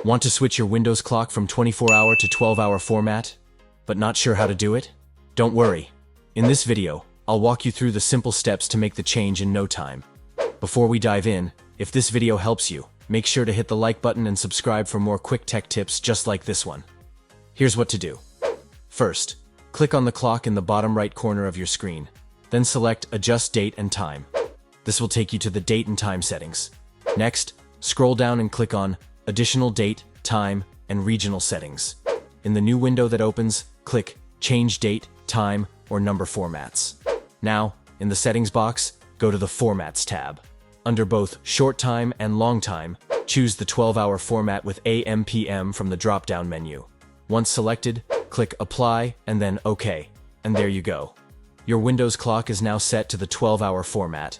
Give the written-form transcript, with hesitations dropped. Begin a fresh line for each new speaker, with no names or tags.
Want to switch your Windows clock from 24-hour to 12-hour format, but not sure how to do it? Don't worry. In this video, I'll walk you through the simple steps to make the change in no time. Before we dive in, if this video helps you, make sure to hit the like button and subscribe for more quick tech tips just like this one. Here's what to do. First, click on the clock in the bottom right corner of your screen. Then select Adjust Date and Time. This will take you to the date and time settings. Next, scroll down and click on Additional Date, Time, and Regional Settings. In the new window that opens, click Change Date, Time, or Number Formats. Now, in the Settings box, go to the Formats tab. Under both Short Time and Long Time, choose the 12-hour format with AM/PM from the drop-down menu. Once selected, click Apply and then OK. And there you go. Your Windows clock is now set to the 12-hour format.